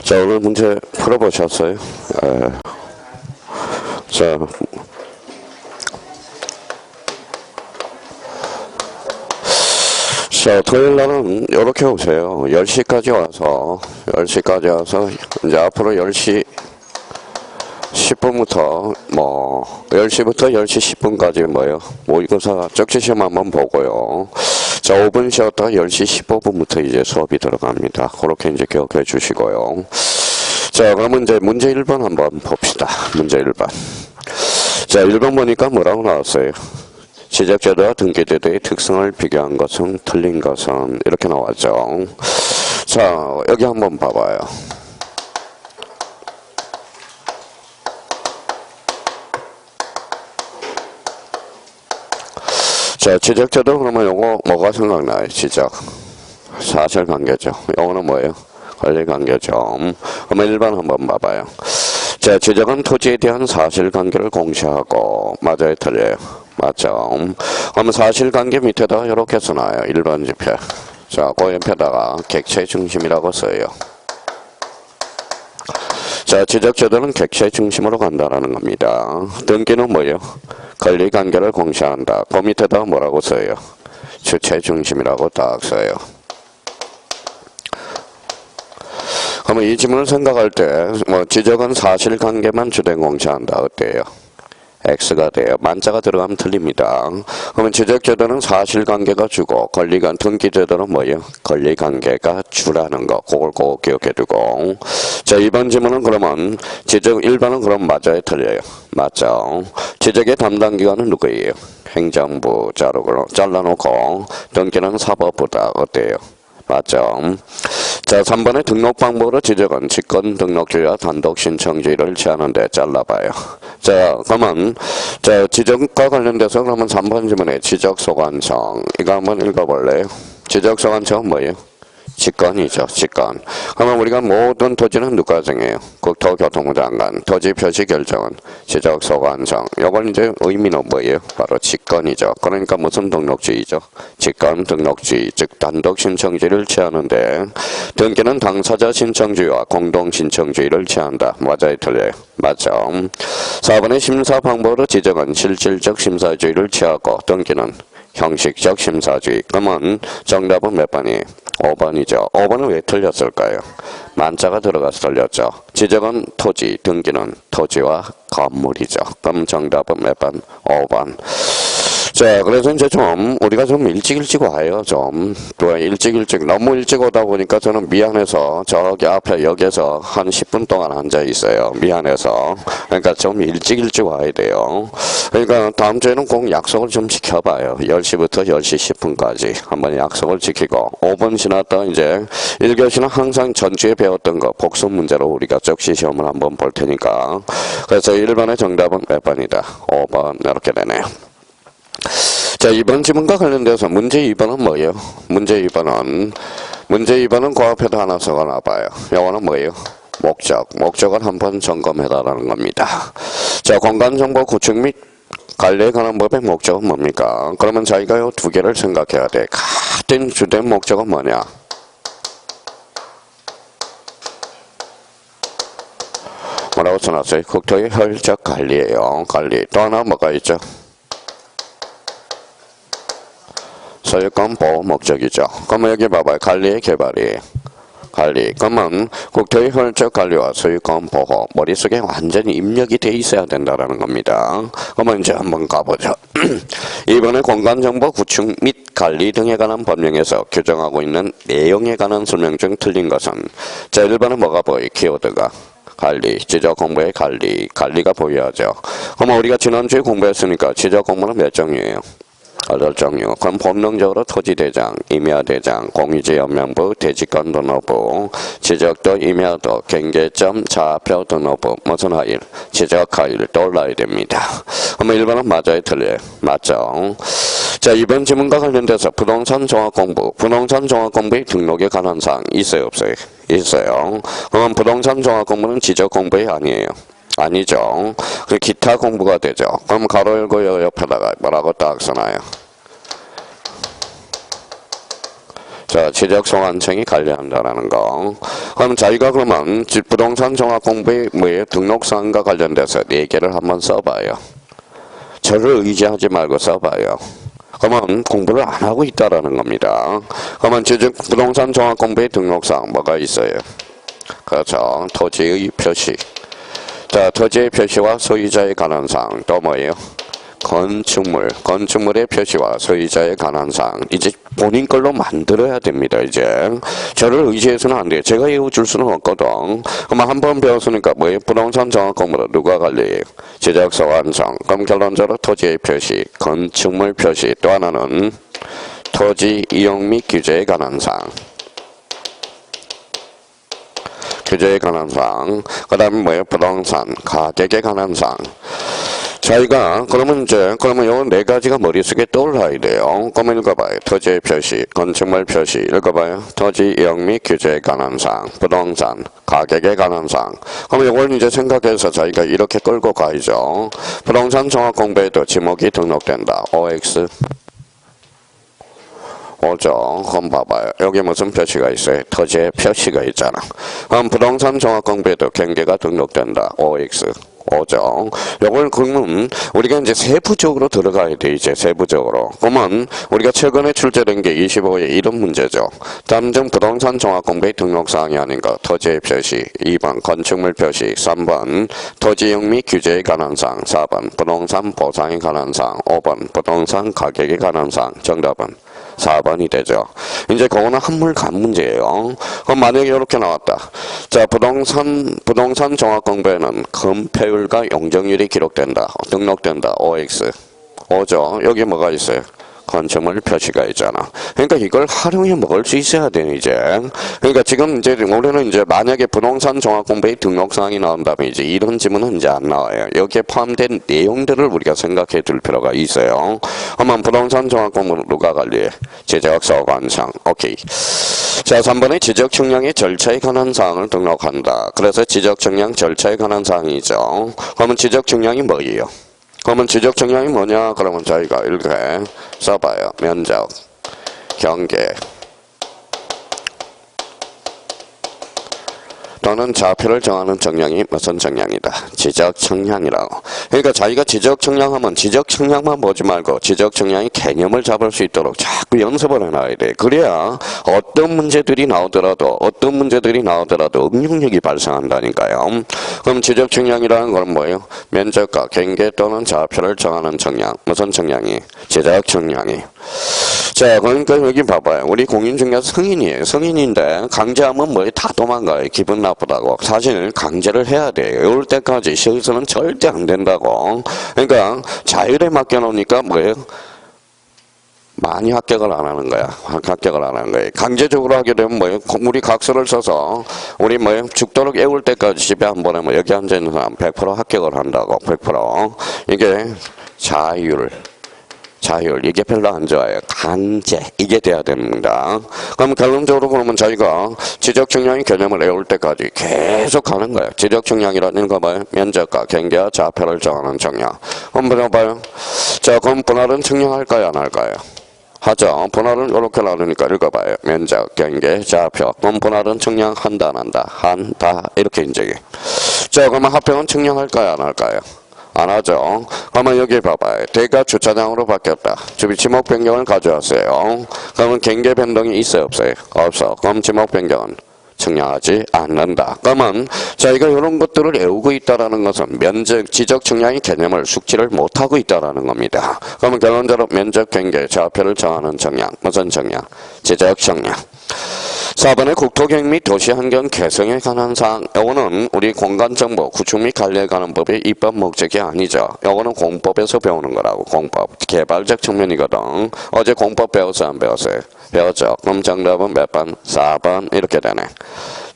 자, 오늘 문제 풀어보셨어요? 자, 토요일 날은 이렇게 오세요. 10시까지 와서, 이제 앞으로 10시 10분부터, 10시부터 10시 10분까지 모의고사 쪽지시험 한번 보고요. 자, 5분 쉬었다가 10시 15분부터 이제 수업이 들어갑니다. 그렇게 이제 기억해 주시고요. 자, 그러면 이제 문제 1번 한번 봅시다. 문제 1번. 자, 1번 보니까 뭐라고 나왔어요? 지적제도와 등기제도의 특성을 비교한 것은 틀린 것은 이렇게 나왔죠. 자, 여기 한번 봐봐요. 자, 지적제도 그러면 요거 뭐가 생각나요? 지적. 사실관계죠. 요거는 뭐예요? 권리관계죠. 그러면 1번 한번 봐봐요. 자, 지적은 토지에 대한 사실관계를 공시하고, 맞아요, 틀려요? 맞죠? 그러면 사실관계 밑에다가 이렇게 써놔요. 1번 지표. 자, 그 옆에다가 객체 중심이라고 써요. 자, 지적제도는 객체 중심으로 간다라는 겁니다. 등기는 뭐예요? 권리관계를 공시한다. 그 밑에다가 뭐라고 써요? 주체 중심이라고 딱 써요. 그러면 이 지문을 생각할 때, 지적은 사실관계만 주된 공시한다. 어때요? X가 돼요. 만자가 들어가면 틀립니다. 그러면 지적제도는 사실관계가 주고, 등기제도는 뭐예요? 권리관계가 주라는 거. 그걸 꼭 기억해 두고. 자, 2번 지문은 그러면, 1번은 그럼 맞아요? 틀려요? 맞죠? 지적의 담당기관은 누구예요? 행정부 잘라놓고, 등기는 사법부다. 어때요? 맞죠? 자, 3번의 등록 방법으로 지적은 직권 등록주의와 단독 신청주의를 제하는데 잘라봐요. 자, 그러면, 지적과 관련돼서 그러면 3번 지문에 지적소관청. 이거 한번 읽어볼래요? 지적소관청은 뭐예요? 직권이죠, 직권. 그러면 우리가 모든 토지는 누가 정해요? 국토교통부 장관. 토지 표시 결정은 지적소관청. 요걸 이제 의미는 뭐예요? 바로 직권이죠. 그러니까 무슨 등록주의죠? 직권 등록주의, 즉 단독 신청주의를 취하는데, 등기는 당사자 신청주의와 공동 신청주의를 취한다. 맞아요, 틀려요? 맞죠? 4번의 심사 방법으로 지적은 실질적 심사주의를 취하고, 등기는 형식적 심사주의. 그러면 정답은 몇 번이에요? 5번이죠. 5번은 왜 틀렸을까요? 만자가 들어가서 틀렸죠. 지적은 토지, 등기는 토지와 건물이죠. 그럼 정답은 몇 번? 5번. 자, 그래서 이제 우리가 좀 일찍 와요, 또 너무 일찍 오다 보니까 저는 미안해서 저기 앞에 역에서 한 10분 동안 앉아 있어요. 미안해서. 그러니까 좀 일찍 와야 돼요. 그러니까 다음 주에는 꼭 약속을 좀 지켜봐요. 10시부터 10시 10분까지 한번 약속을 지키고, 5분 지났다 이제 1교시는 항상 전주에 배웠던 거 복습 문제로 우리가 적시 시험을 한번 볼 테니까. 그래서 1번의 정답은 몇 번이다? 5번. 이렇게 되네요. 자, 2번 지문과 관련돼서 문제 2번은 뭐예요? 문제 2번은 그 앞에다 하나 적어놔봐요. 영어는 뭐예요? 목적을 한번 점검해달라는 겁니다. 자, 공간정보 구축 및 관리에 관한 법의 목적은 뭡니까? 그러면 자기가 요 두 개를 생각해야 돼. 같은 주된 목적은 뭐냐? 뭐라고 써놨어요? 국토의 혈적 관리예요. 관리. 또 하나 뭐가 있죠? 소유권 보호 목적이죠. 그러면 여기 봐봐요. 관리의 개발이에요. 관리. 그러면 국토의 혈적 관리와 소유권 보호. 머릿속에 완전히 입력이 돼 있어야 된다는 겁니다. 그러면 이제 한번 가보죠. 이번에 공간정보 구축 및 관리 등에 관한 법령에서 규정하고 있는 내용에 관한 설명 중 틀린 것은, 자, 1번은 뭐가 보여요? 키워드가. 관리, 지적 공부의 관리가 보여야죠. 그러면 우리가 지난주에 공부했으니까 지적 공부는 몇 종류예요? 8종류. 그럼 본능적으로 토지대장, 임야대장, 공유지연명부, 대지권 등록부, 지적도, 임야도, 경계점, 좌표 등록부, 무슨 하일? 지적 하일 떠올라야 됩니다. 그러면 1번은 맞아요, 틀려요? 맞죠? 자, 이번 지문과 관련돼서 부동산 종합공부의 등록에 관한 사항 있어요, 없어요? 있어요. 그러면 부동산 종합공부는 지적 공부에 아니에요. 아니죠. 그 기타 공부가 되죠. 그럼 가로 열고 옆에다가 뭐라고 딱 써놔요? 자, 지적소관청이 관리한다라는 거. 그럼 자기가 그러면 부동산 종합 공부의 등록사항과 관련돼서 4개를 한번 써봐요. 저를 의지하지 말고 써봐요. 그러면 공부를 안 하고 있다라는 겁니다. 그러면 부동산 종합 공부의 등록사항 뭐가 있어요? 그렇죠. 토지의 표시. 자, 토지의 표시와 소유자에 관한 사항. 또 뭐예요? 건축물의 표시와 소유자에 관한 사항. 이제 본인 걸로 만들어야 됩니다. 이제 저를 의지해서는 안 돼요. 제가 외워줄 수는 없거든. 그럼 한번 배웠으니까 뭐예요? 부동산 정확 공부를 누가 관리해요? 지적소관청. 그럼 결론적으로 토지의 표시, 건축물 표시. 또 하나는 토지 이용 및 규제에 관한 사항. 규제에 관한 사항. 그 다음에 뭐예요? 부동산 가격에 관한 사항. 자기가 그러면 요 4가지가 머릿속에 떠올라야 돼요. 그러면 읽어봐요. 토지의 표시, 건축물 표시. 읽어봐요. 토지 이용 및 규제에 관한 사항, 부동산 가격에 관한 사항. 그러면 이걸 이제 생각해서 자기가 이렇게 끌고 가야죠. 부동산 종합 공부에도 지목이 등록된다. OX. 오죠. 그럼 봐봐요. 여기 무슨 표시가 있어요? 토지의 표시가 있잖아. 그럼 부동산 종합 공부에도 경계가 등록된다. OX. 오죠. 요걸 그러면 우리가 이제 세부적으로 들어가야 돼. 이제 세부적으로. 그러면 우리가 최근에 출제된 게 25의 이런 문제죠. 담정 부동산 종합 공부의 등록사항이 아닌 거. 토지의 표시. 2번 건축물 표시. 3번 토지용 및 규제에 관한 사항. 4번 부동산 보상에 관한 사항. 5번 부동산 가격에 관한 사항. 정답은 4번이 되죠. 이제 그거는 한물간 문제예요. 그럼 만약에 이렇게 나왔다. 자, 부동산 종합 공부에는 건폐율과 용적률이 기록된다. 등록된다. OX. 오죠. 여기 뭐가 있어요? 건축물 표시가 있잖아. 그러니까 이걸 활용해 먹을 수 있어야 돼, 이제. 그러니까 지금 이제 우리는 이제 만약에 부동산 종합 공부의 등록사항이 나온다면 이제 이런 지문은 이제 안 나와요. 여기에 포함된 내용들을 우리가 생각해 둘 필요가 있어요. 그러면 부동산 종합 공부는 누가 관리해? 지적소관청. 오케이. 자, 3번에 지적 측량의 절차에 관한 사항을 등록한다. 그래서 지적 측량 절차에 관한 사항이죠. 그러면 지적 측량이 뭐예요? 그러면 지적 측량이 뭐냐? 그러면 저희가 이렇게 써봐요. 면적, 경계, 또는 좌표를 정하는 정량이 무슨 정량이다? 지적 측량이라고. 그러니까 자기가 지적 측량하면 지적 측량만 보지 말고 지적 측량의 개념을 잡을 수 있도록 자꾸 연습을 해놔야 돼. 그래야 어떤 문제들이 나오더라도 응용력이 발생한다니까요. 그럼 지적 측량이라는 건 뭐예요? 면적과 경계 또는 좌표를 정하는 정량. 무슨 정량이? 지적 측량이. 자, 그러니까 여기 봐봐요. 우리 공인중개사 성인이에요. 성인인데 강제하면 뭐예요? 다 도망가요. 기분 나쁘다고. 사실 강제를 해야 돼요. 이럴 때까지 시에서는 절대 안 된다고. 그러니까 자율에 맡겨놓으니까 뭐예요? 많이 합격을 안 하는 거야. 합격을 안 하는 거예요. 강제적으로 하게 되면 뭐예요? 우리 각서를 써서 우리 뭐예요? 죽도록 애울 때까지 집에 한 번에 뭐 여기 앉아있는 사람 100% 합격을 한다고. 100%. 이게 자율 이게 별로 안 좋아요. 강제 이게 돼야 됩니다. 그럼 결론적으로 그러면 자기가 지적 측량의 개념을 외울 때까지 계속 가는 거예요. 지적 측량이라는 거 봐요. 면적과 경계와 좌표를 정하는 정량. 한번 봐요. 자, 그럼 분할은 측량할까요, 안 할까요? 하죠. 분할은 이렇게 나누니까 읽어봐요. 면적, 경계, 좌표. 그럼 분할은 측량한다, 안 한다? 한다. 이렇게 인정해. 자, 그러면 합평은 측량할까요, 안 할까요? 안 하죠. 그러면 여기 봐봐요. 대가 주차장으로 바뀌었다. 지목 변경을 가져왔어요. 그러면 경계 변동이 있어요, 없어요? 없어. 그럼 지목 변경은 측량하지 않는다. 그러면 저희가 이런 것들을 외우고 있다는 것은 면적, 지적 측량의 개념을 숙지를 못하고 있다는 겁니다. 그러면 결론적으로 면적, 경계, 좌표를 정하는 측량. 무슨 측량? 지적 측량. 4번의 국토계획 및 도시환경 개성에 관한 사항. 요거는 우리 공간정보 구축 및 관리에 관한 법의 입법 목적이 아니죠. 요거는 공법에서 배우는 거라고. 공법. 개발적 측면이거든. 어제 공법 배웠어요, 안 배웠어요? 배웠죠. 그럼 정답은 몇 번? 4번. 이렇게 되네.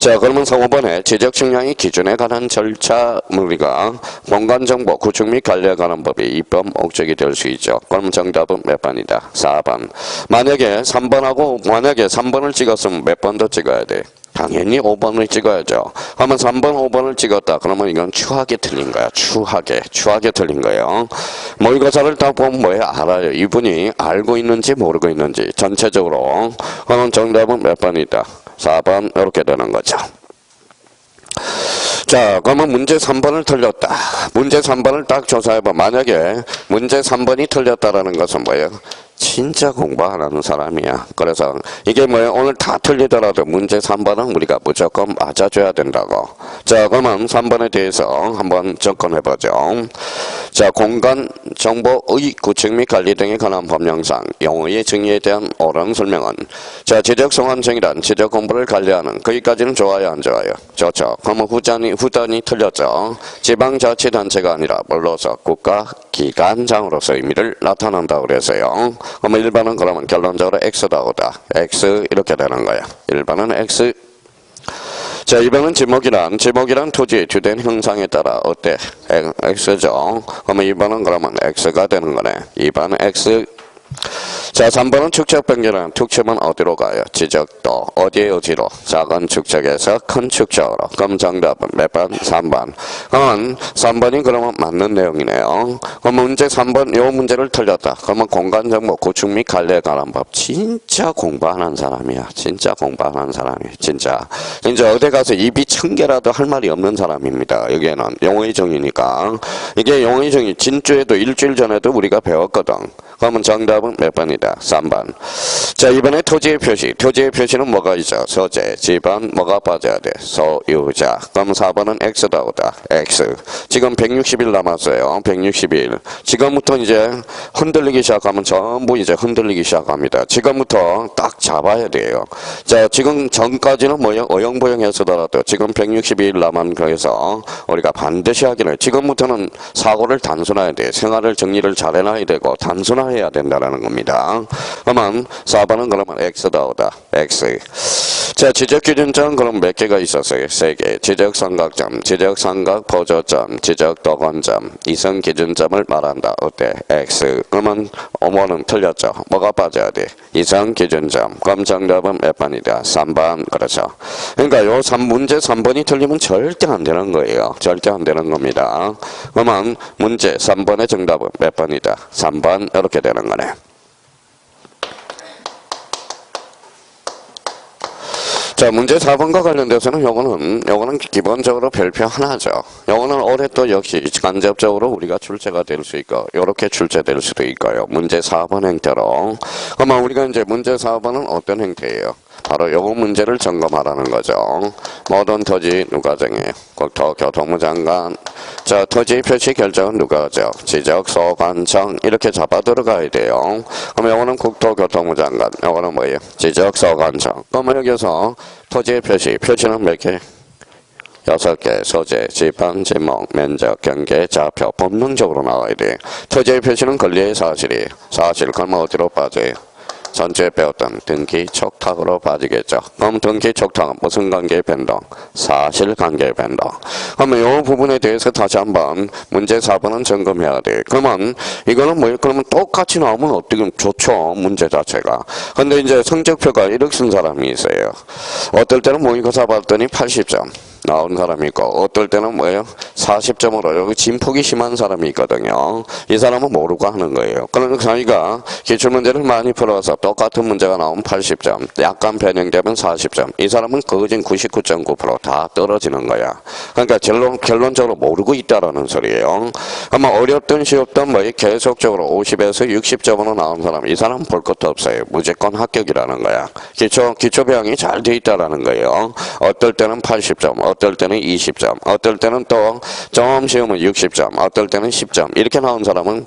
자, 그러면 5번에 지적 측량의 기준에 관한 절차 우리가 공간정보 구축 및 관리에 관한 법이 입법 목적이 될 수 있죠. 그럼 정답은 몇 번이다? 4번. 만약에 3번을 찍었으면 몇 번 더 찍어야 돼? 당연히 5번을 찍어야죠. 그러면 3번, 5번을 찍었다. 그러면 이건 추하게 틀린 거야. 추하게 틀린 거예요. 모의고사를 딱 보면 뭐예요? 알아요. 이분이 알고 있는지 모르고 있는지 전체적으로. 그러면 정답은 몇 번이다? 4번 이렇게 되는 거죠. 자, 그러면 문제 3번을 틀렸다. 문제 3번을 딱 조사해봐. 만약에 문제 3번이 틀렸다라는 것은 뭐예요? 진짜 공부 안 하는 사람이야. 그래서 이게 뭐예요? 오늘 다 틀리더라도 문제 3번은 우리가 무조건 맞아줘야 된다고. 자, 그러면 3번에 대해서 한번 접근해보죠. 자, 공간 정보의 구축 및 관리 등에 관한 법령상 용어의 정의에 대한 옳은 설명은 자, 지적성환증이란 지적 공부를 관리하는 거기까지는 좋아요, 안 좋아요? 좋죠. 그러면 후단이 틀렸죠. 지방자치단체가 아니라 물로서 국가기관장으로서 의미를 나타난다고 그래서요. 그러면 1번은 그러면 결론적으로 X다 오다. X 이렇게 되는 거야. 1번은 X. 자, 2번은 지목이란 토지의 주된 형상에 따라 어때? X죠. 그러면 2번은 그러면 X가 되는 거네. 2번 X. 자, 3번은 축적 변경은 축척은 어디로 가요? 지적도 어디로? 작은 축척에서 큰 축척으로. 그럼 정답은 몇 번? 3번. 그러면 3번이 그러면 맞는 내용이네요. 그럼 문제 3번 요 문제를 틀렸다. 그러면 공간정보 구축 및 관리에 관한 법 진짜 공부 안 한 사람이야. 진짜 공부 안 한 사람이야. 진짜 어디 가서 입이 1000개라도 할 말이 없는 사람입니다. 여기에는 용어의 정의니까. 이게 용어의 정의 진주에도 일주일 전에도 우리가 배웠거든. 그러면 정답은 몇 번이다? 3번. 자, 이번에 토지의 표시. 토지의 표시는 뭐가 있어? 소재, 지번, 뭐가 빠져야 돼? 소유자. 그럼 4번은 X다 오다. X. 지금 160일 남았어요. 160일. 지금부터 이제 흔들리기 시작하면 전부 이제 흔들리기 시작합니다. 지금부터 딱 잡아야 돼요. 자, 지금 전까지는 뭐예요? 어영부영했으더라도 지금 160일 남은 거에서 우리가 반드시 하기를 지금부터는 사고를 단순화해야 돼. 생활을 정리를 잘 해놔야 되고 단순화해야 된다라는 겁니다. 그러면 4번은 그러면 X다 오다. X. 자, 지적기준점 그럼 몇 개가 있었어요? 3개. 지적삼각점, 지적삼각 보조점, 지적도건점, 이성기준점을 말한다. 어때? X. 그러면 5번은 틀렸죠. 뭐가 빠져야 돼? 이성기준점. 그럼 정답은 몇 번이다? 3번. 그렇죠. 그러니까 요 문제 3번이 틀리면 절대 안 되는 거예요. 절대 안 되는 겁니다. 그러면 문제 3번의 정답은 몇 번이다? 3번. 이렇게 되는 거네. 자, 문제 4번과 관련돼서는 요거는 기본적으로 별표 하나죠. 요거는 올해 또 역시 간접적으로 우리가 출제가 될 수 있고, 요렇게 출제될 수도 있고요. 문제 4번 형태로. 그러면 우리가 이제 문제 4번은 어떤 형태예요? 바로 요거 문제를 점검하라는 거죠. 모든 토지 누가 정해요? 국토교통부 장관. 자, 토지 표시 결정은 누가 하죠? 지적소관청. 이렇게 잡아 들어가야 돼요. 그럼 요거는 국토교통부 장관. 요거는 뭐예요? 지적소관청. 그러면 여기서 토지의 표시는 몇 개? 6개. 소재, 지방, 지목, 면적, 경계, 좌표. 본능적으로 나와야 돼. 토지의 표시는 권리의 사실. 그러면 어디로 빠져요? 전주에 배웠던 등기 촉탁으로 빠지겠죠. 그럼 등기 촉탁은 무슨 관계 변동? 사실관계 변동. 그러면 이 부분에 대해서 다시 한번 문제 4번은 점검해야 돼. 그러면 이거는 뭐예요? 그러면 똑같이 나오면 어떻게 좋죠. 문제 자체가. 근데 이제 성적표가 1억 쓴 사람이 있어요. 어떨 때는 모의고사 봤더니 80점. 나온 사람이 있고 어떨 때는 뭐예요? 40점으로 여기 진폭이 심한 사람이 있거든요. 이 사람은 모르고 하는 거예요. 그러니까 저희가 기출문제를 많이 풀어서 똑같은 문제가 나오면 80점, 약간 변형되면 40점. 이 사람은 거진 99.9% 다 떨어지는 거야. 그러니까 결론적으로 모르고 있다라는 소리예요. 아마 어렵든 쉬웠든 뭐 계속적으로 50에서 60점으로 나온 사람, 이 사람은 볼 것도 없어요. 무조건 합격이라는 거야. 기초 배양이 잘 돼 있다라는 거예요. 어떨 때는 80점, 어떨 때는 20점, 어떨 때는 또 좀 쉬우면 60점, 어떨 때는 10점 이렇게 나온 사람은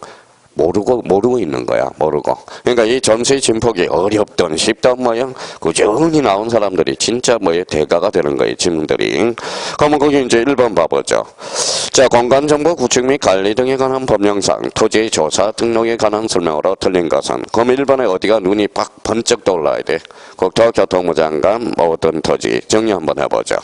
모르고 있는 거야, 모르고. 그러니까 이 전세 진폭이 어렵든 쉽든 뭐야, 꾸준히 나온 사람들이 진짜 뭐야, 대가가 되는 거예요, 지문들이. 그러면 거기 이제 1번 봐보죠. 자, 공간정보 구축 및 관리 등에 관한 법령상 토지 조사 등록에 관한 설명으로 틀린 것은, 그럼 1번에 어디가 눈이 팍 번쩍 떠올라야 돼? 국토교통부 장관 모든 토지 정리 한번 해보죠.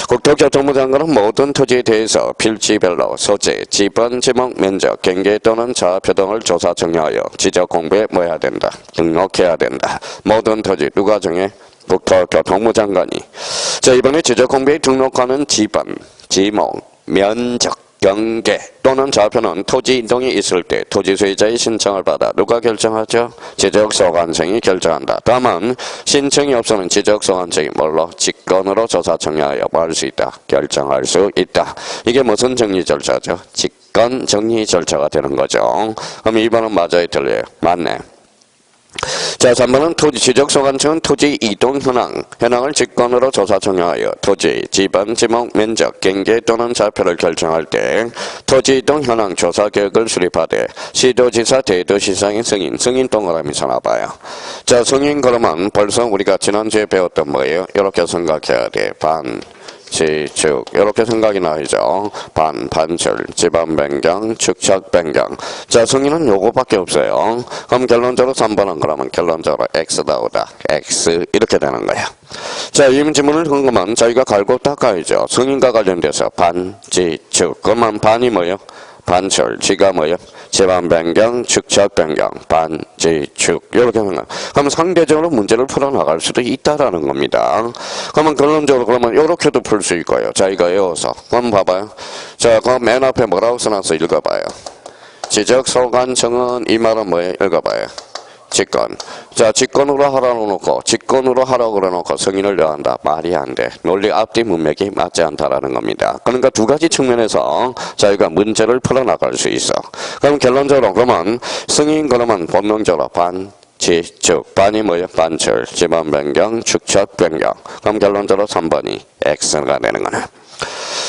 국토교통부 장관은 모든 토지에 대해서 필지별로 소재, 지번, 지목, 면적, 경계 또는 좌표 등을 조사 정리하여 지적 공부에 뭐 해야 된다? 등록해야 된다. 모든 토지 누가 정해? 국토교통부 장관이. 자, 이번에 지적 공부에 등록하는 지번, 지목, 면적, 경계 또는 좌표는 토지 이동이 있을 때 토지 소유자의 신청을 받아 누가 결정하죠? 지적소관청이 결정한다. 다만 신청이 없으면 지적소관청이 뭘로? 직권으로 조사 정리하여 뭐 할 수 있다? 결정할 수 있다. 이게 무슨 정리 절차죠? 직권 정리 절차가 되는 거죠. 그럼 2번은 맞아요, 틀려요? 맞네. 자, 3번은 토지 지적소관청은 토지 이동 현황을 직권으로 조사 정리하여 토지, 지번, 지목, 면적, 경계 또는 좌표를 결정할 때 토지 이동 현황 조사 계획을 수립하되 시도지사, 대도시장의 승인 동그라미 쳐놔봐요. 자, 승인 그러면 벌써 우리가 지난주에 배웠던 뭐예요? 이렇게 생각해야 돼. 지축 이렇게 생각이 나죠. 반출, 지방 변경, 축척 변경. 자, 승인은 요거밖에 없어요. 그럼 결론적으로 3번은 그러면 결론적으로 X 나오다. X 이렇게 되는 거야. 자, 이 지문을 궁금한 저희가 갈고 닦아야죠. 승인과 관련돼서 반지축. 그러면 반이 뭐예요? 반출, 지가 뭐예요? 지방 변경, 축척 변경, 반지축 이렇게 하는 거예요. 그럼 상대적으로 문제를 풀어나갈 수도 있다라는 겁니다. 그러면 결론적으로 그러면 이렇게도 풀 수 있고요. 자, 이거 외워서 그럼 봐봐요. 자, 그럼 맨 앞에 뭐라고 써놨어? 읽어봐요. 지적소관청은 이 말은 뭐예요? 읽어봐요. 직권. 자, 직권으로 하라고 놓고 직권으로 하라고 그래놓고 승인을 요한다. 말이 안 돼. 논리 앞뒤 문맥이 맞지 않다라는 겁니다. 그러니까 두 가지 측면에서 저희가 문제를 풀어나갈 수 있어. 그럼 결론적으로 그러면 승인 그러면 본능적으로 반지축. 반이 뭐예요? 반출, 지번 변경, 축척 변경. 그럼 결론적으로 3번이 X가 되는 거네.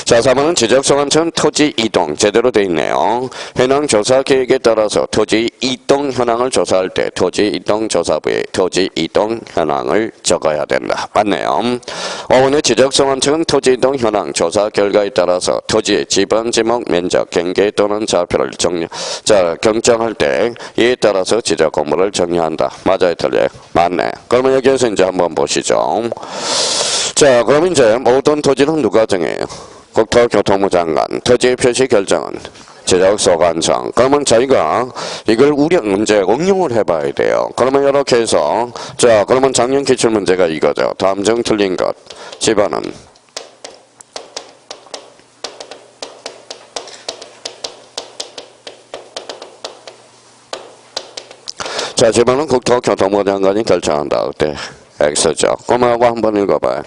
자, 4번은 지적소관청은 토지 이동 제대로 돼 있네요. 현황 조사 계획에 따라서 토지 이동 현황을 조사할 때 토지 이동 조사부에 토지 이동 현황을 적어야 된다. 맞네요. 5번의 지적소관청은 토지 이동 현황 조사 결과에 따라서 토지의 지번, 지목, 면적, 경계 또는 좌표를 경정할 때 이에 따라서 지적 공부를 정리한다. 맞아요, 틀려요? 맞네. 그러면 여기에서 이제 한번 보시죠. 자, 그럼 이제 모든 토지는 누가 정해요? 국토교통부 장관. 토지 표시 결정은 지적소관청. 그러면 저희가 이걸 이제 응용을 해봐야 돼요. 그러면 이렇게 해서 자, 그러면 작년 기출문제가 이거죠. 다음 중 틀린 것. 집어는 자, 집어는 국토교통부 장관이 결정한다. 어때? X죠. 그러면 한번 읽어봐요.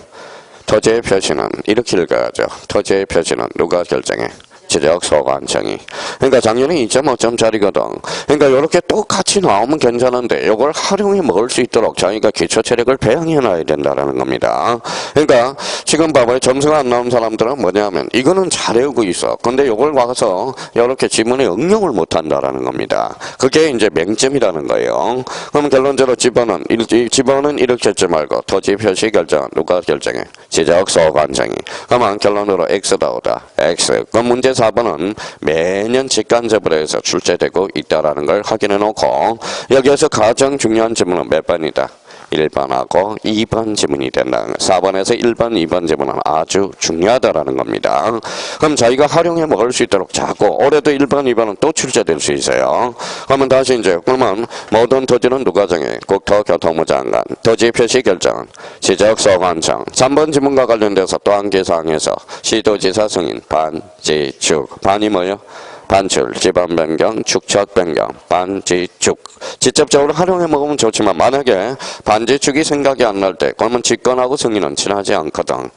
토지의 표시는 이렇게 읽어야죠. 토지의 표시는 누가 결정해? 지적소관청이. 그러니까 작년에 2.5점짜리거든. 그러니까 이렇게 똑같이 나오면 괜찮은데 이걸 활용해 먹을 수 있도록 자기가 기초체력을 배양해 놔야 된다는 겁니다. 그러니까 지금 봐봐요. 점수가 안 나온 사람들은 뭐냐면 이거는 잘 외우고 있어. 근데 이걸 와서 이렇게 지문에 응용을 못 한다는 겁니다. 그게 이제 맹점이라는 거예요. 그럼 결론적으로 집어는 이렇게 했지 말고 토지 표시 결정은 누가 결정해? 지적소관청이. 그러면 결론으로 X 나오다. X. 그럼 문제 4번은 매년 직간접으로 해서 출제되고 있다는 걸 확인해 놓고 여기에서 가장 중요한 지문은 몇 번이다? 1번하고 2번 지문이 된다. 4번에서 1번, 2번 지문은 아주 중요하다라는 겁니다. 그럼 저희가 활용해 먹을 수 있도록 자꾸 올해도 1번, 2번은 또 출제될 수 있어요. 그러면 다시 이제 그러면 모든 토지는 누가 정해? 국토교통부 장관. 토지 표시 결정은 지적소관청. 3번 지문과 관련돼서 또 한 개 사항에서 시도지사 승인 반지축. 반이 뭐예요? 반출, 지방 변경, 축척 변경, 반지축. 직접적으로 활용해 먹으면 좋지만 만약에 반지축이 생각이 안 날 때 그러면 직권하고 승인은 친하지 않거든요.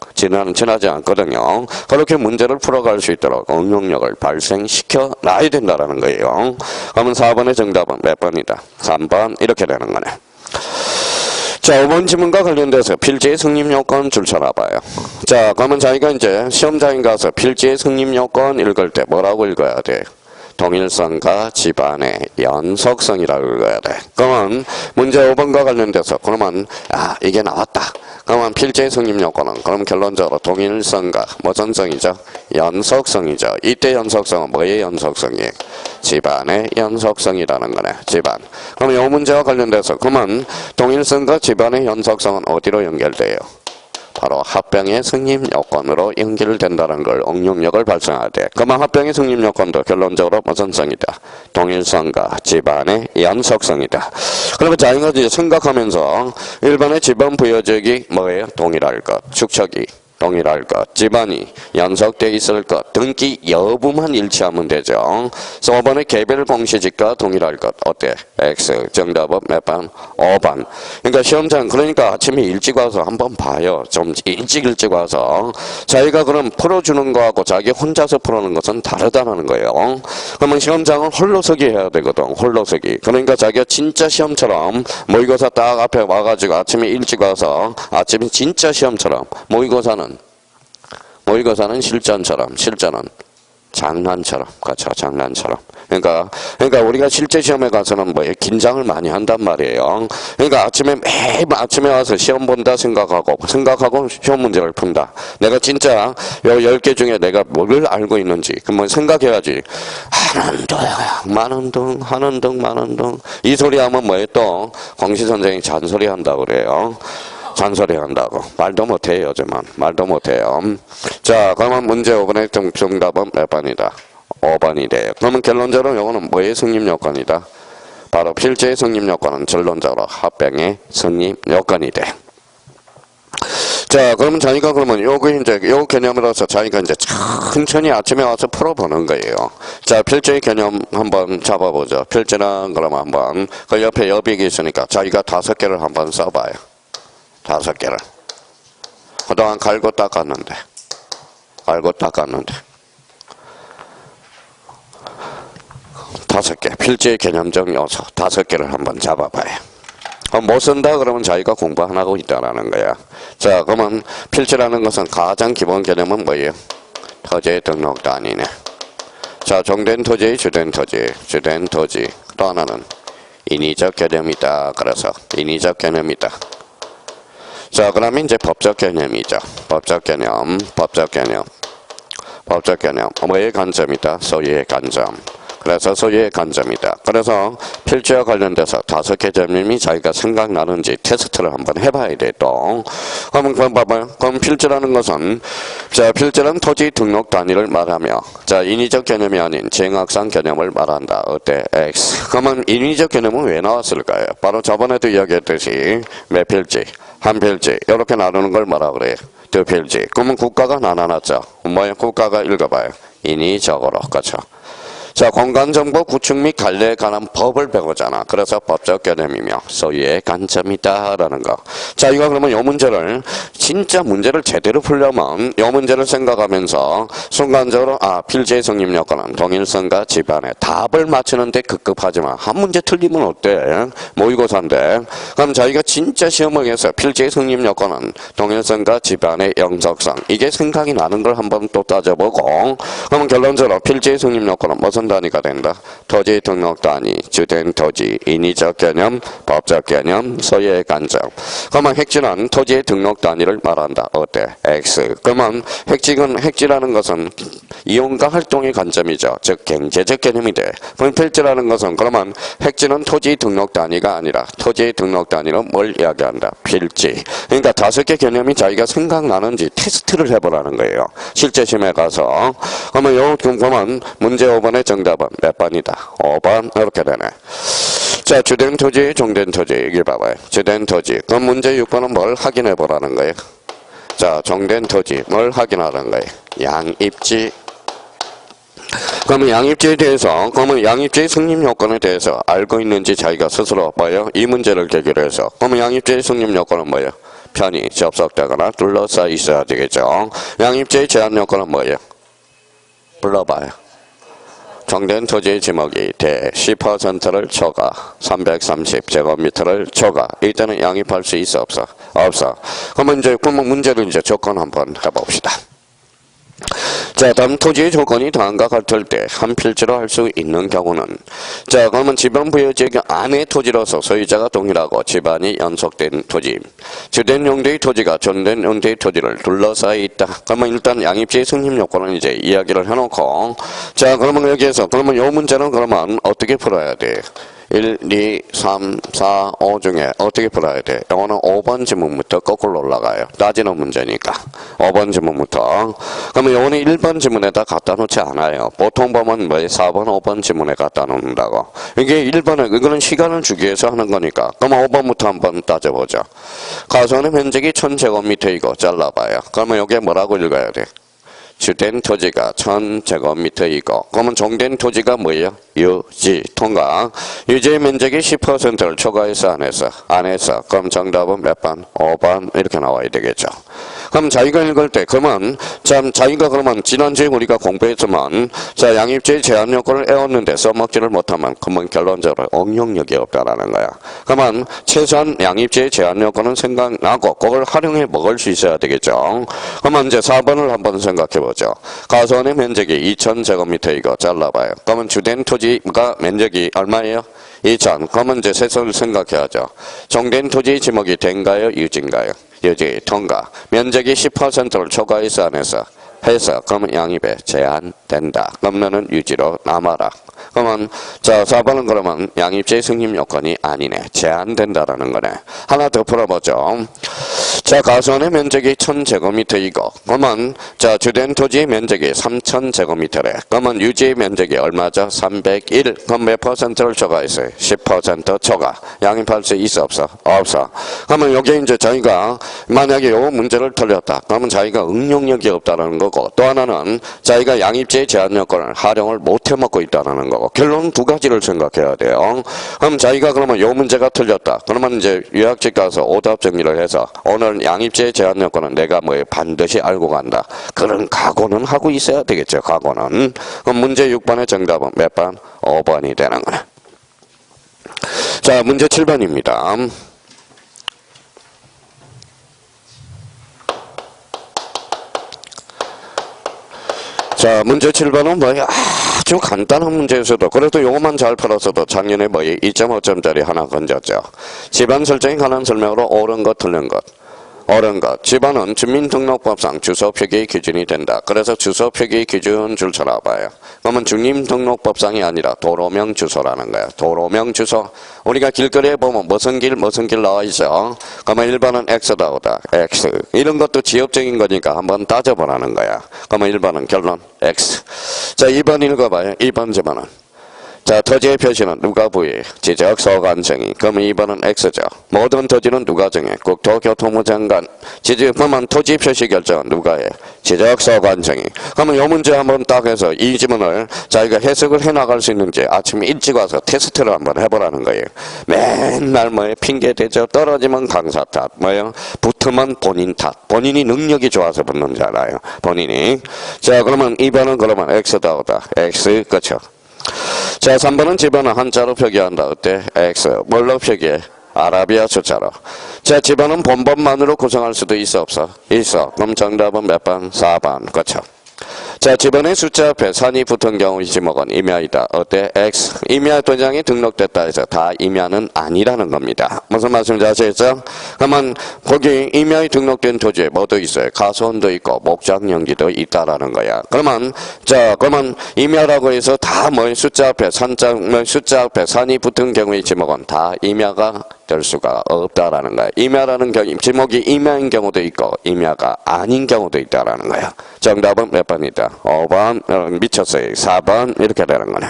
그렇게 문제를 풀어갈 수 있도록 응용력을 발생시켜 놔야 된다는 거예요. 그러면 4번의 정답은 몇 번이다? 3번 이렇게 되는 거네. 자, 5번 지문과 관련돼서 필지의 승립 요건 줄 서놔봐요. 자, 그러면 자기가 이제 시험장에 가서 필지의 승립 요건 읽을 때 뭐라고 읽어야 돼? 동일성과 집안의 연속성이라고 읽어야 돼. 그러면 문제 5번과 관련돼서 그러면 이게 나왔다. 그러면 필재의 성립 요건은 그럼 결론적으로 동일성과 무슨 성이죠? 연속성이죠. 이때 연속성은 뭐의 연속성이에요? 집안의 연속성이라는 거네. 집안. 그럼 이 문제와 관련돼서 그러면 동일성과 집안의 연속성은 어디로 연결돼요? 바로 합병의 성립 요건으로 연결된다는 걸 응용력을 발생하되 그러면 합병의 성립 요건도 결론적으로 무슨 성이다? 동일성과 집안의 연속성이다. 그러면 자기가 이제 생각하면서 1번의 집안 부여적이 뭐예요? 동일할 것, 축척이 동일할 것, 집안이 연속되어 있을 것, 등기 여부만 일치하면 되죠. 그래서 5번의 개별 공시지가 동일할 것, 어때? X. 정답은 몇 번? 5번. 그러니까 시험장, 그러니까 아침에 일찍 와서 한번 봐요. 좀 일찍 와서. 자기가 그럼 풀어주는 거하고 자기 혼자서 풀어는 것은 다르다는 거예요. 그러면 시험장은 홀로서기 해야 되거든. 홀로서기. 그러니까 자기가 진짜 시험처럼 모의고사 딱 앞에 와가지고 아침에 일찍 와서 아침에 진짜 시험처럼 모의고사는 실전처럼, 실전은 장난처럼, 그렇죠, 장난처럼. 그러니까 우리가 실제 시험에 가서는 뭐예요? 긴장을 많이 한단 말이에요. 그러니까 매일 아침에 와서 시험 본다 생각하고 시험 문제를 푼다. 내가 진짜 요 10개 중에 내가 뭘 알고 있는지, 그러면 생각해야지. 하는 등, 하는 등. 이 소리 하면 뭐예요? 또, 공시 선생이 잔소리 한다고 그래요. 잔소리 한다고. 말도 못해요, 요즘은. 말도 못해요. 자, 그러면 문제 5번의 정답은 몇 번이다? 5번이 돼요. 그러면 결론적으로 이거는 뭐의 성립 요건이다? 바로 필재의 성립 요건은 결론적으로 합병의 성립 요건이 돼. 자, 그러면 자기가 그러면 요 개념으로서 자기가 이제 천천히 아침에 와서 풀어보는 거예요. 자, 필재의 개념 한번 잡아보죠. 필재는 그러면 한번, 그 옆에 여백이 있으니까 자기가 5개를 한번 써봐요. 5개를. 그동안 갈고 닦았는데. 다섯 개. 필재의 개념적 요소 5개를 한번 잡아봐요. 못 쓴다 그러면 자기가 공부 안 하고 있다라는 거야. 자, 그러면 필재라는 것은 가장 기본 개념은 뭐예요? 토지의 등록 단위네. 자, 종된 토지, 주된 토지. 또 하나는 인위적 개념이다. 그래서 인위적 개념이다. 자, 그러면 이제 법적 개념이죠. 법적 개념. 뭐의 관점이다? 소유의 관점. 그래서 소유의 관점이다. 그래서 필재와 관련돼서 5개 개념이 자기가 생각나는지 테스트를 한번 해봐야 돼, 또. 그럼 봐봐요. 그럼 필재라는 것은, 자, 필재는 토지 등록 단위를 말하며, 자, 인위적 개념이 아닌 쟁학상 개념을 말한다. 어때? X. 그러면 인위적 개념은 왜 나왔을까요? 바로 저번에도 이야기했듯이, 몇 필지? 한 필지. 이렇게 나누는 걸 뭐라 그래요? 2필지. 그러면 국가가 나눠놨죠. 뭐예요? 국가가 읽어봐요. 인위적으로. 그렇죠. 자, 공간정보 구축 및 관리에 관한 법을 배우잖아. 그래서 법적 개념이며 소유의 관점이다 라는 거. 자, 이거 그러면 이 문제를 진짜 문제를 제대로 풀려면 이 문제를 생각하면서 순간적으로 필재의 성립 요건은 동일성과 집안의 답을 맞추는데 급급하지만 한 문제 틀리면 어때? 모의고사인데. 그럼 자기가 진짜 시험을 해서 필재의 성립 요건은 동일성과 집안의 영속성, 이게 생각이 나는 걸 한번 또 따져보고, 그러면 결론적으로 필재의 성립 요건은 무슨 단위가 된다? 토지 등록 단위, 주된 토지, 인위적 개념, 법적 개념, 소유의 관점. 그러면 핵지는 토지의 등록 단위를 말한다. 어때? X. 그러면 핵지라는 것은 이용과 활동의 관점이죠. 즉 경제적 개념이 돼. 그럼 필지라는 것은 그러면 핵지는 토지 등록 단위가 아니라 토지의 등록 단위는 뭘 이야기한다? 필지. 그러니까 5개 개념이 자기가 생각나는지 테스트를 해보라는 거예요. 실제 시험에 가서. 그러면 문제 5번의 정답은 몇 번이다? 5번. 이렇게 되네. 자, 주된 토지, 종된 토지. 여기 봐봐요. 주된 토지. 그럼 문제 6번은 뭘 확인해 보라는 거예요? 자, 종된 토지. 뭘 확인하라는 거예요? 양입지. 그러면 양입지에 대해서, 그러면 양입지의 성립 요건에 대해서 알고 있는지 자기가 스스로 뭐예요? 이 문제를 계기로 해서. 그러면 양입지의 성립 요건은 뭐예요? 편히 접속되거나 둘러싸여 있어야 되겠죠. 양입지의 제한 요건은 뭐예요? 불러봐요. 종된 토지의 지목이 대 10%를 초과, 330제곱미터를 초과. 이때는 양입할 수 있어, 없어? 없어. 그러면 문제를 조건 한번 해봅시다. 자, 다음 토지의 조건이 다음과 같을 때 한 필지로 할 수 있는 경우는 자, 그러면 지방 부여지역 안의 토지로서 소유자가 동일하고 지반이 연속된 토지, 주된 용도의 토지가 전된 용도의 토지를 둘러싸여 있다. 그러면 일단 양입지의 승인 요건은 이제 이야기를 해놓고 자, 그러면 여기에서 그러면 요 문제는 그러면 어떻게 풀어야 돼? 1, 2, 3, 4, 5 중에 어떻게 풀어야 돼? 이거는 5번 지문부터 거꾸로 올라가요. 따지는 문제니까. 5번 지문부터. 그러면 이거는 1번 지문에다 갖다 놓지 않아요. 보통 보면 뭐 4번, 5번 지문에 갖다 놓는다고. 이게 1번에, 이거는 시간을 주기 위해서 하는 거니까. 그러면 5번부터 한번 따져보자. 가소원의 면적이 1000제곱미터이고 잘라봐요. 그러면 여기에 뭐라고 읽어야 돼? 주된 토지가 1000제곱미터이고 그러면 종된 토지가 뭐예요? 유지, 통과. 유지의 면적이 10%를 초과해서 안에서 그럼 정답은 몇 번? 5번 이렇게 나와야 되겠죠. 그럼 자기가 읽을 때 그러면 참 자기가 그러면 지난주에 우리가 공부했지만 자, 양입지의 제한 요건을 애웠는데 써먹지를 못하면 그러면 결론적으로 응용력이 없다라는 거야. 그러면 최소한 양입지의 제한 요건은 생각나고 그걸 활용해 먹을 수 있어야 되겠죠. 그러면 이제 4번을 한번 생각해 보죠. 가소원의 면적이 2000제곱미터이고 잘라봐요. 그러면 주된 토지가 면적이 얼마예요? 2000. 그러면 이제 세선을 생각해야죠. 종된 토지 지목이 된가요? 유지인가요? 유지, 통과. 면적이 10%를 초과해서 안에서 해서 그러면 양입에 제한된다. 그러면은 유지로 남아라. 그러면 자, 4번은 그러면 양입지의 승인 요건이 아니네. 제한된다라는 거네. 하나 더 풀어보죠. 자, 가소원의 면적이 1000제곱미터이고 그러면 자, 주된 토지의 면적이 3000제곱미터래. 그러면 유지의 면적이 얼마죠? 301. 그럼 몇 퍼센트를 초과했어요? 10% 초과. 양입할 수 있어 없어? 없어. 그러면 여기 이제 자기가 만약에 요 문제를 틀렸다. 그러면 자기가 응용력이 없다는 거고 또 하나는 자기가 양입지의 제한 요건을 활용을 못 해먹고 있다는 거고 결론은 두 가지를 생각해야 돼요. 그럼 자기가 그러면 요 문제가 틀렸다. 그러면 이제 요약집 가서 오답 정리를 해서 오늘 양입지의 제한 요건은 내가 뭐 반드시 알고 간다. 그런 각오는 하고 있어야 되겠죠. 각오는. 그럼 문제 6번의 정답은 몇 번? 5번이 되는 거네. 자, 문제 7번입니다. 자, 문제 7번은 뭐야? 아주 간단한 문제에서도 그래도 요것만 잘 풀었어도 작년에 뭐 2.5점짜리 하나 건졌죠. 집안 설정에 관한 설명으로 옳은 것, 틀린 것. 옳은 것. 집안은 주민등록법상 주소 표기의 기준이 된다. 그래서 주소 표기의 기준 줄 쳐놔봐요. 그러면 주민등록법상이 아니라 도로명 주소라는 거야. 도로명 주소. 우리가 길거리에 보면 무슨 길 나와 있어. 그러면 1번은 X다 오다. X. 이런 것도 지역적인 거니까 한번 따져보라는 거야. 그러면 1번은 결론 X. 자, 2번 읽어봐요. 2번 집안은. 자, 토지의 표시는 누가 부여해? 지적소관청이. 그러면 2번은 X죠. 모든 토지는 누가 정해? 국토교통부 장관. 그러면 토지 표시 결정은 누가 해? 지적소관청이. 그러면 요 문제 한번 딱 해서 이 지문을 자기가 해석을 해나갈 수 있는지 아침에 일찍 와서 테스트를 한번 해보라는 거예요. 맨날 뭐예요? 핑계 대죠. 떨어지면 강사 탓. 뭐예요? 붙으면 본인 탓. 본인이 능력이 좋아서 붙는 줄 알아요. 본인이. 자, 그러면 2번은 그러면 X다 오다. X. 그쵸. 자, 3번은 집안은 한자로 표기한다. 어때? X. 뭘로 표기해? 아라비아 숫자로. 자, 집안은 본번만으로 구성할 수도 있어 없어? 있어. 그럼 정답은 몇 번? 4번. 그렇죠. 자, 집안의 숫자 앞에 산이 붙은 경우 지목은 임야이다. 어때? X. 임야 도장이 등록됐다 해서 다 임야는 아니라는 겁니다. 무슨 말씀인지 아시겠죠? 그러면 거기 임야에 등록된 토지에 뭐도 있어요? 가소원도 있고 목장연기도 있다라는 거야. 그러면 그러면 임야라고 해서 다 뭐 숫자 앞에 숫자 앞에 산이 붙은 경우의 지목은 다 임야가 될 수가 없다라는 거야. 임야라는 경우 지목이 임야인 경우도 있고 임야가 아닌 경우도 있다라는 거야. 정답은 몇 번이다? 5번. 미쳤어요. 4번 이렇게 되는 거네.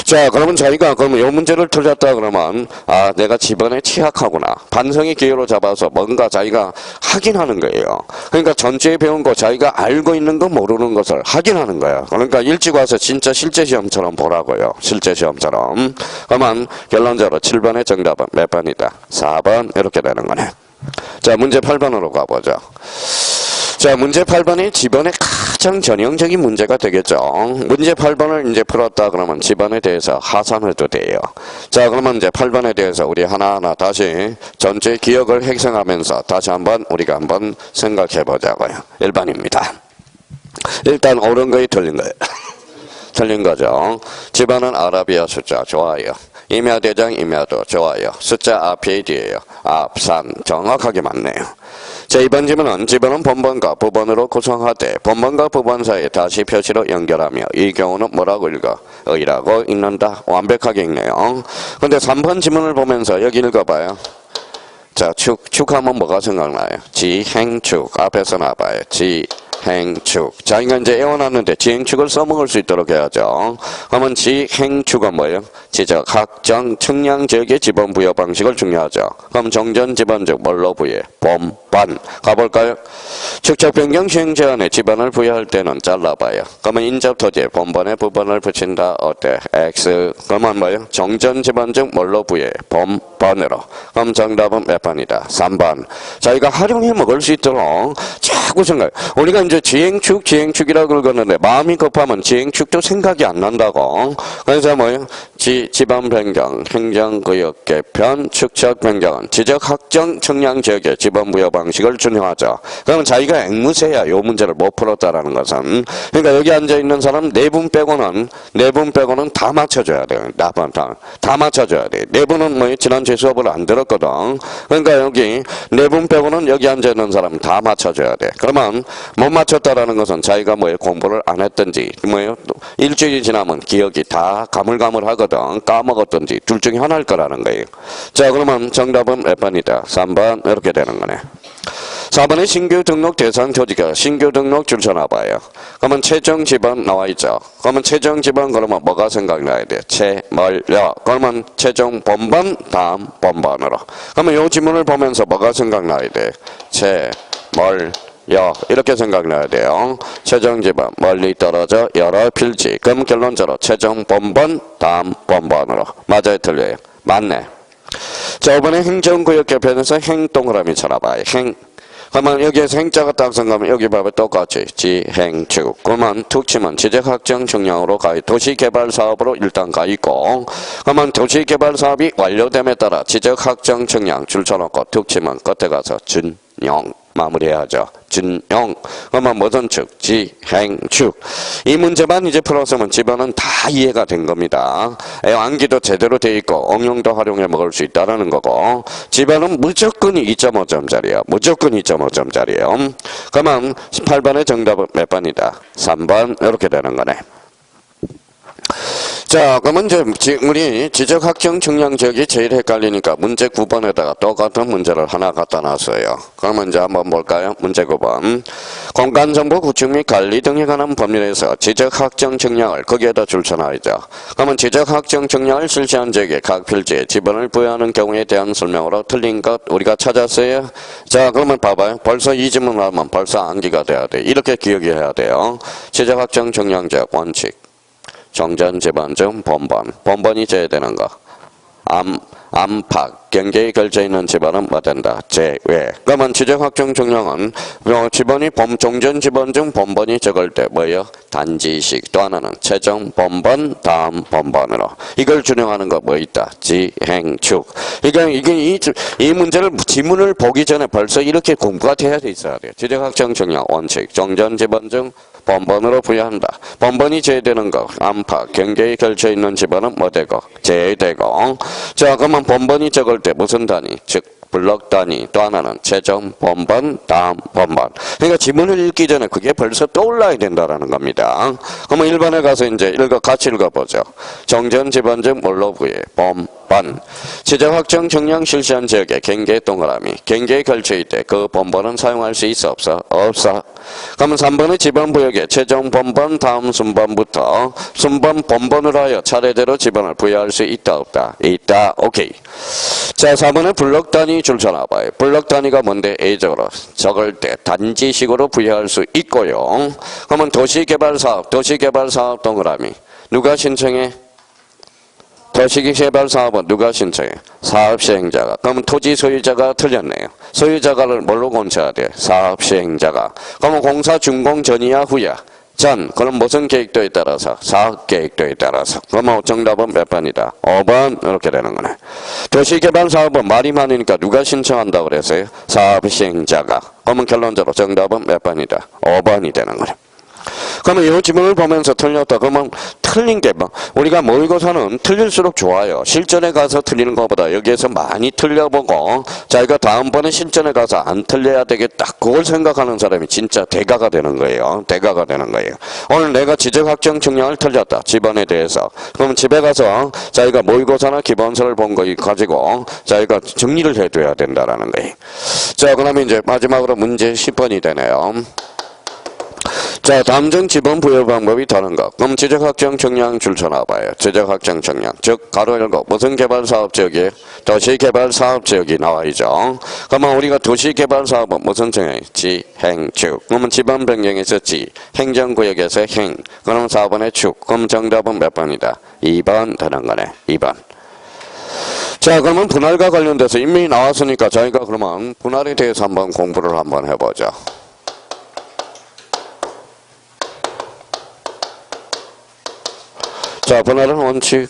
자, 그러면 저희가 그러면 이 문제를 틀렸다 그러면 아, 내가 집안에 취약하구나. 반성의 기회로 잡아서 뭔가 자기가 확인하는 거예요. 그러니까 전체에 배운 거 자기가 알고 있는 거 모르는 것을 확인하는 거예요. 그러니까 일찍 와서 진짜 실제 시험처럼 보라고요. 실제 시험처럼. 그러면 결론적으로 7번의 정답은 몇 번이다? 4번 이렇게 되는 거네. 자, 문제 8번으로 가보죠. 자, 문제 8번이 집안의 가장 전형적인 문제가 되겠죠. 문제 8번을 이제 풀었다 그러면 집안에 대해서 하산해도 돼요. 자, 그러면 이제 8번에 대해서 우리 하나하나 다시 전체 기억을 행성하면서 다시 한번 우리가 한번 생각해 보자고요. 1번입니다. 일단 옳은 거에 틀린 거예요. 틀린 거죠. 집안은 아라비아 숫자 좋아요. 임야대장 임야도 좋아요. 숫자 앞에 뒤에요. 앞, 산 정확하게 맞네요. 자, 이번 집안은 본번과 부번으로 구성하되 본번과 부번 사이에 다시 표시로 연결하며 이 경우는 뭐라고 읽어? 의라고 읽는다. 완벽하게 읽네요. 근데 3번 지문을 보면서 여기 읽어봐요. 자, 축하면 뭐가 생각나요? 지행축. 앞에서 나와봐요. 지행축. 자, 이거 이제 애워놨는데 지행축을 써먹을 수 있도록 해야죠. 그러면 지행축은 뭐예요? 지적, 학정, 측량 지역의 지번 부여 방식을 중요하죠. 그럼 정전 지번적 뭘로 부여해? 본번. 가볼까요? 축적 변경 시행 제한에 지번을 부여할 때는 잘라봐요. 그러면 인접 토지에 본번에 부번을 붙인다. 어때? X. 그러면 뭐예요? 정전 지번적 뭘로 부여해? 본번으로. 그럼 정답은 몇 번이다? 3번. 자, 이거 활용해 먹을 수 있도록 자꾸 생각. 우리가 이제 지행축이라고 읽었는데 마음이 급하면 지행축도 생각이 안 난다고. 그래서 뭐예요? 지방 변경, 행정구역 개편, 축적 변경은 지적 확정 측량 지역의 지번 부여 방식을 준용하죠. 그러면 자기가 앵무새야 이 문제를 못 풀었다라는 것은. 그러니까 여기 앉아 있는 사람 네 분 빼고는 다 맞춰줘야 돼요. 다 맞춰줘야 돼. 네 분은 뭐 지난주에 수업을 안 들었거든. 그러니까 여기 네 분 빼고는 여기 앉아 있는 사람 다 맞춰줘야 돼. 그러면 못 맞췄다라는 것은 자기가 뭐예요? 공부를 안 했든지 뭐예요? 일주일이 지나면 기억이 다 가물가물하거든. 까먹었든지 둘 중에 하나일 거라는 거예요. 자, 그러면 정답은 몇 번이다? 3번 이렇게 되는 거네. 4번에 신규 등록 대상 토지가 신규 등록 줄 서나봐요. 그러면 최종 지번 나와 있죠. 그러면 최종 지번 그러면 뭐가 생각나야 돼? 채멀여. 그러면 최종 본번 다음 본번으로. 그러면 이 지문을 보면서 뭐가 생각나야 돼? 채멀 이렇게 생각나야 돼요. 최종 지번 멀리 떨어져 여러 필지. 그럼 결론적으로 최종 본번 다음 본번으로. 맞아요 틀려요? 맞네. 자, 이번에 행정구역 개편에서 행 동그라미 쳐놔봐요. 행. 그러면 여기에서 행자가 딱 생각하면 여기 봐봐 똑같이 지행축. 그러면 툭 치면 지적확정 측량으로 가 도시개발 사업으로 일단 가 있고, 그러면 도시개발 사업이 완료됨에 따라 지적확정 측량 줄 쳐놓고 툭 치면 끝에 가서 준용 마무리해야죠. 준용. 그러면 무슨 축? 지행축. 이 문제만 이제 풀었으면 집안은 다 이해가 된 겁니다. 암기도 제대로 돼 있고 응용도 활용해 먹을 수 있다는 거고, 집안은 무조건 2.5점짜리야. 무조건 2.5점짜리예요. 그러면 18번의 정답은 몇 번이다? 3번 이렇게 되는 거네. 자, 그러면 이제 우리 지적확정 측량 지역이 제일 헷갈리니까 문제 9번에다가 똑같은 문제를 하나 갖다 놨어요. 그러면 이제 한번 볼까요? 문제 9번. 공간정보 구축 및 관리 등에 관한 법률에서 지적확정 측량을 거기에다 줄쳐놔야죠. 그러면 지적확정 측량을 실시한 지역의 각 필지에 지번을 부여하는 경우에 대한 설명으로 틀린 것 우리가 찾았어요. 자, 그러면 봐봐요. 벌써 이 질문을 하면 벌써 암기가 돼야 돼. 이렇게 기억이 해야 돼요. 지적확정 측량 지역 원칙. 정전 지번중 본번이 제외되는 거. 안팎 경계에 걸쳐 있는 지번은 뭐 된다? 제외. 그러면 지적확정 측량은 지번이 정전 지번 중 본번이 적을 때 뭐예요? 단지식. 또 하나는 최종 본번 다음 본번으로. 이걸 준용하는 거 뭐 있다? 지행축. 그러니까 이 문제를 지문을 보기 전에 벌써 이렇게 공부가 돼야 돼 있어야 돼요. 지적확정 측량 원칙. 정전 지번 중 본번으로 부여한다. 본번이 제외되는 거. 안팎 경계에 걸쳐 있는 지번은 뭐 되고? 제외되고. 자, 그러면 본번이 적을 때 무슨 단위? 즉 블럭 단위. 또 하나는 최종 본번 다음 본번. 그러니까 지문을 읽기 전에 그게 벌써 떠올라야 된다라는 겁니다. 그러면 1번에 가서 이제 같이 읽어보죠. 정전 지번 중 뭘로 부여해? 본번. 지적확정 측량 실시한 지역의 경계 동그라미. 경계에 걸쳐 있대. 그 본번은 사용할 수 있어 없어? 없어. 그러면 3번의 지번 부여에 최종 본번 다음 순번부터 순번 본번으로 하여 차례대로 지번을 부여할 수 있다 없다? 있다. 오케이. 자, 4번의 블럭 단위 줄 쳐놔봐요. 블럭 단위가 뭔데? A적으로 적을 때 단지식으로 부여할 수 있고요. 그러면 도시개발사업 동그라미. 누가 신청해? 도시개발사업은 누가 신청해? 사업시행자가. 그러면 토지 소유자가 틀렸네요. 소유자가를 뭘로 공쳐야 돼? 사업시행자가. 그러면 공사 준공 전이야 후야? 전. 그럼 무슨 계획도에 따라서? 사업계획도에 따라서. 그러면 정답은 몇 번이다? 5번 이렇게 되는 거네. 도시개발사업은 말이 많으니까 누가 신청한다고 그랬어요? 사업시행자가. 그러면 결론적으로 정답은 몇 번이다? 5번이 되는 거네. 그러면 이 지문을 보면서 틀렸다. 그러면 틀린 게 막 우리가 모의고사는 틀릴수록 좋아요. 실전에 가서 틀리는 것보다 여기에서 많이 틀려보고 자기가 다음번에 실전에 가서 안 틀려야 되겠다. 그걸 생각하는 사람이 진짜 대가가 되는 거예요. 대가가 되는 거예요. 오늘 내가 지적학정 측량을 틀렸다. 지번에 대해서. 그러면 집에 가서 자기가 모의고사나 기본서를 본 거 가지고 자기가 정리를 해둬야 된다라는 거예요. 자, 그러면 이제 마지막으로 문제 10번이 되네요. 자, 다음 중 지번 부여 방법이 다른 것. 그럼 지적학정 측량 줄 쳐놔봐요. 지적학정 측량. 즉, 가로 열고 무슨 개발 사업 지역이? 도시개발 사업 지역이 나와있죠. 그러면 우리가 도시개발 사업은 무슨 측량? 지, 행, 축. 그러면 지번 변경에서 지, 행정구역에서 행. 그럼 4번의 축. 그럼 정답은 몇 번이다? 2번 되는 거네. 2번. 자, 그러면 분할과 관련돼서 이미 나왔으니까 저희가 그러면 분할에 대해서 한번 공부를 한번 해보죠. 자, 분할은 원칙.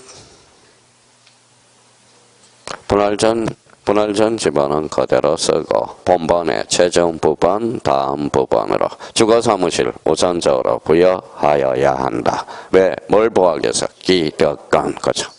분할 전 지번은 그대로 쓰고 본번의 최종 부분 다음 부분으로 주거사무실 우선적으로 부여하여야 한다. 왜? 뭘 보호하기 위해서? 기득권. 그죠?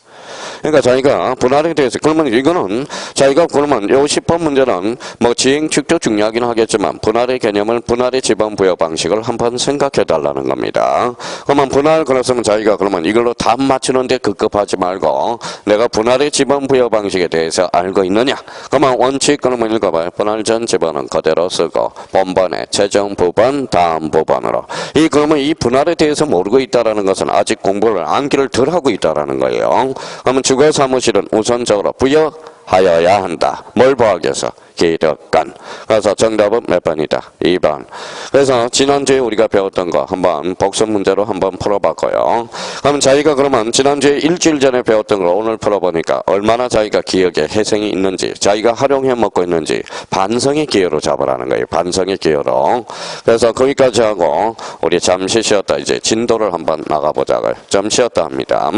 그러니까 자기가 분할에 대해서 그러면 이거는 자기가 그러면 요 10번 문제는 뭐 지행 축도 중요하긴 하겠지만 분할의 개념을 분할의 지번 부여 방식을 한번 생각해 달라는 겁니다. 그러면 분할 그랬으면 자기가 그러면 이걸로 답 맞추는데 급급하지 말고 내가 분할의 지번 부여 방식에 대해서 알고 있느냐? 그러면 원칙 그러면 읽어봐요. 분할 전 지번은 그대로 쓰고 본번의 최종 부분 다음 부분으로 이 그러면 이 분할에 대해서 모르고 있다라는 것은 아직 공부를 암기를 덜 하고 있다라는 거예요. 그러면 주거사무실은 우선적으로 부여하여야 한다. 뭘 보호하기 위해서? 기득권. 그래서 정답은 몇 번이다? 2번. 그래서 지난주에 우리가 배웠던 거 한번 복습 문제로 한번 풀어봤고요. 그러면 자기가 그러면 지난주에 일주일 전에 배웠던 걸 오늘 풀어보니까 얼마나 자기가 기억에 회생이 있는지 자기가 활용해 먹고 있는지 반성의 기회로 잡으라는 거예요. 반성의 기회로. 그래서 거기까지 하고 우리 잠시 쉬었다 이제 진도를 한번 나가보자고요. 좀 쉬었다 합니다.